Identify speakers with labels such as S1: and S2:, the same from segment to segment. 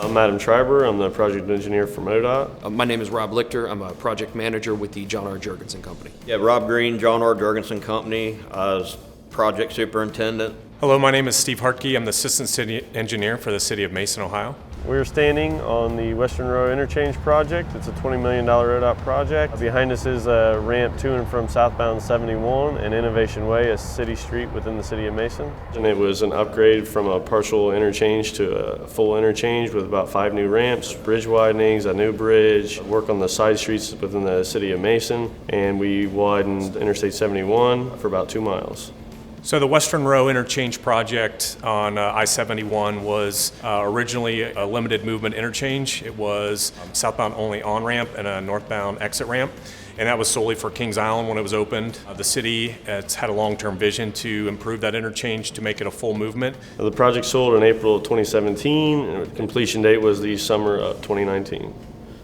S1: I'm Adam Schreiber. I'm the project engineer from ODOT.
S2: My name is Rob Lichter. I'm a project manager with the John R. Jurgensen Company.
S3: Yeah, Rob Green, John R. Jurgenson Company, as project superintendent.
S4: Hello, my name is Steve Hartke. I'm the assistant city engineer for the city of Mason, Ohio.
S1: We're standing on the Western Row Interchange project. It's a $20 million ODOT project. Behind us is a ramp to and from southbound 71 and Innovation Way, a city street within the city of Mason. And it was an upgrade from a partial interchange to a full interchange with about 5 new ramps, bridge widenings, a new bridge, work on the side streets within the city of Mason, and we widened Interstate 71 for about 2 miles.
S4: So the Western Row Interchange project on I-71 was originally a limited movement interchange. It was southbound only on-ramp and a northbound exit ramp. And that was solely for Kings Island when it was opened. The city has had a long-term vision to improve that interchange to make it a full movement.
S1: The project sold in April of 2017, and completion date was the summer of 2019.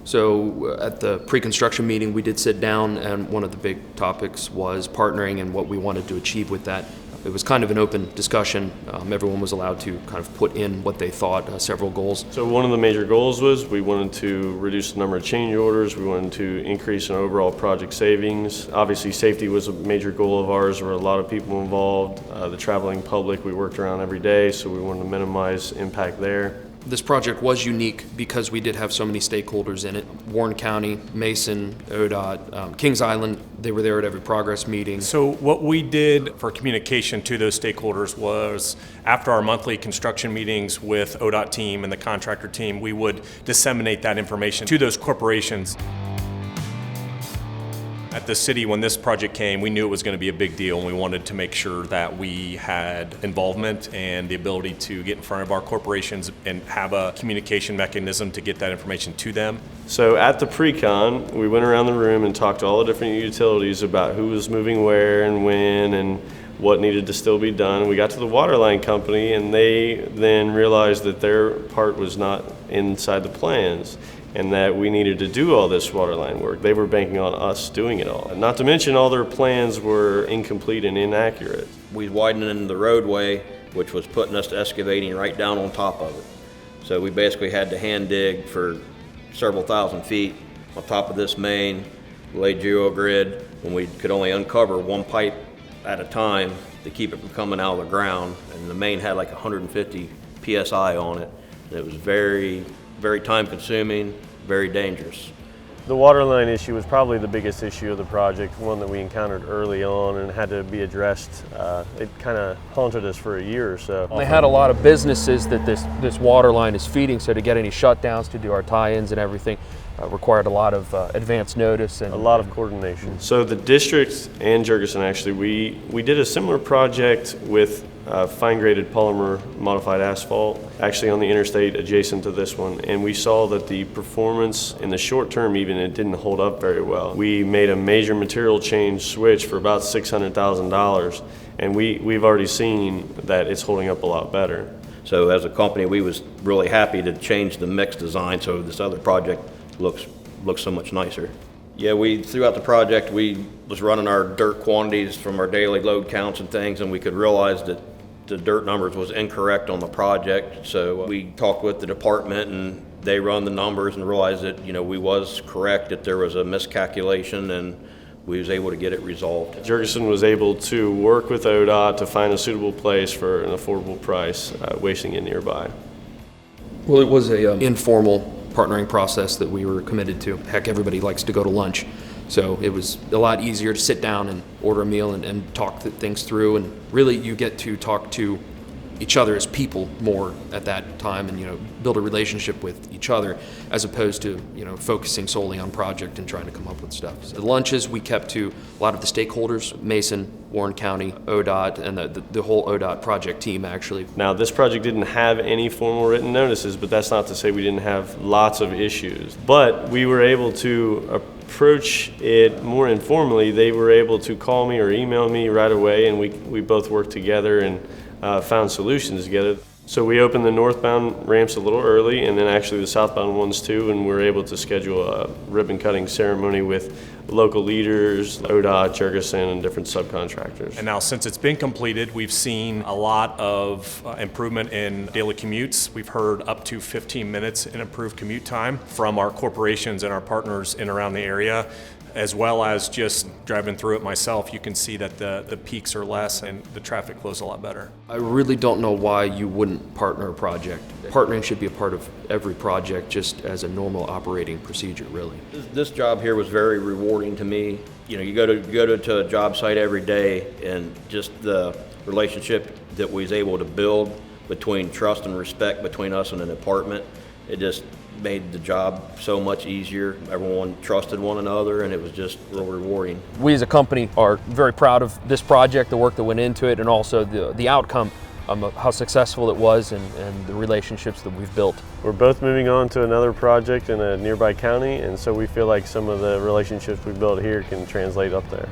S2: So at the pre-construction meeting, we did sit down, and one of the big topics was partnering and what we wanted to achieve with that. It was kind of an open discussion. Everyone was allowed to kind of put in what they thought, several goals.
S1: So one of the major goals was we wanted to reduce the number of change orders. We wanted to increase in overall project savings. Obviously, safety was a major goal of ours. There were a lot of people involved. The traveling public we worked around every day, so we wanted to minimize impact there.
S2: This project was unique because we did have so many stakeholders in it. Warren County, Mason, ODOT, Kings Island, they were there at every progress meeting.
S4: So what we did for communication to those stakeholders was after our monthly construction meetings with ODOT team and the contractor team, we would disseminate that information to those corporations. At the city, when this project came, we knew it was going to be a big deal, and we wanted to make sure that we had involvement and the ability to get in front of our corporations and have a communication mechanism to get that information to them.
S1: So at the pre-con, we went around the room and talked to all the different utilities about who was moving where and when and what needed to still be done. We got to the waterline company, and they then realized that their part was not inside the plans, and that we needed to do all this waterline work. They were banking on us doing it all. Not to mention all their plans were incomplete and inaccurate.
S3: We widened the roadway, which was putting us to excavating right down on top of it. So we basically had to hand dig for several thousand feet on top of this main, laid geogrid, when we could only uncover one pipe at a time to keep it from coming out of the ground. And the main had like 150 PSI on it. And it was very, very time consuming, very dangerous.
S1: The waterline issue was probably the biggest issue of the project, one that we encountered early on and had to be addressed. It kind of haunted us for a year or so.
S5: They had a lot of businesses that this water line is feeding, so to get any shutdowns, to do our tie-ins and everything, required a lot of advance notice and
S1: a lot of coordination. So the district and Jurgensen, actually, we did a similar project with fine graded polymer modified asphalt, actually on the interstate adjacent to this one, and we saw that the performance in the short term even, it didn't hold up very well. We made a major material change switch for about $600,000, and we've already seen that it's holding up a lot better.
S3: So as a company, we was really happy to change the mix design so this other project looks so much nicer. Yeah, throughout the project, we was running our dirt quantities from our daily load counts and things, and we could realize that the dirt numbers was incorrect on the project. So we talked with the department, and they run the numbers and realized that, we was correct, that there was a miscalculation, and we was able to get it resolved.
S1: Jurgensen was able to work with ODOT to find a suitable place for an affordable price, wasting it nearby.
S2: Well, it was a informal partnering process that we were committed to. Heck, everybody likes to go to lunch. So it was a lot easier to sit down and order a meal and talk things through, and really you get to talk to each other as people more at that time, and build a relationship with each other as opposed to focusing solely on project and trying to come up with stuff. So the lunches we kept to a lot of the stakeholders: Mason, Warren County, ODOT, and the whole ODOT project team actually.
S1: Now this project didn't have any formal written notices, but that's not to say we didn't have lots of issues. But we were able to approach it more informally. They were able to call me or email me right away, and we both worked together and found solutions together. So we opened the northbound ramps a little early, and then actually the southbound ones too, and we were able to schedule a ribbon cutting ceremony with local leaders, ODOT, Jurgensen, and different subcontractors.
S4: And now since it's been completed, we've seen a lot of improvement in daily commutes. We've heard up to 15 minutes in improved commute time from our corporations and our partners in and around the area. As well as just driving through it myself, you can see that the peaks are less and the traffic flows a lot better.
S2: I really don't know why you wouldn't partner a project. Partnering should be a part of every project, just as a normal operating procedure, really.
S3: This job here was very rewarding to me. You know, you go to a job site every day, and just the relationship that we was able to build between trust and respect between us and the department, it just made the job so much easier. Everyone trusted one another, and it was just real rewarding.
S5: We as a company are very proud of this project, the work that went into it, and also the outcome, of how successful it was, and the relationships that we've built.
S1: We're both moving on to another project in a nearby county, and so we feel like some of the relationships we built here can translate up there.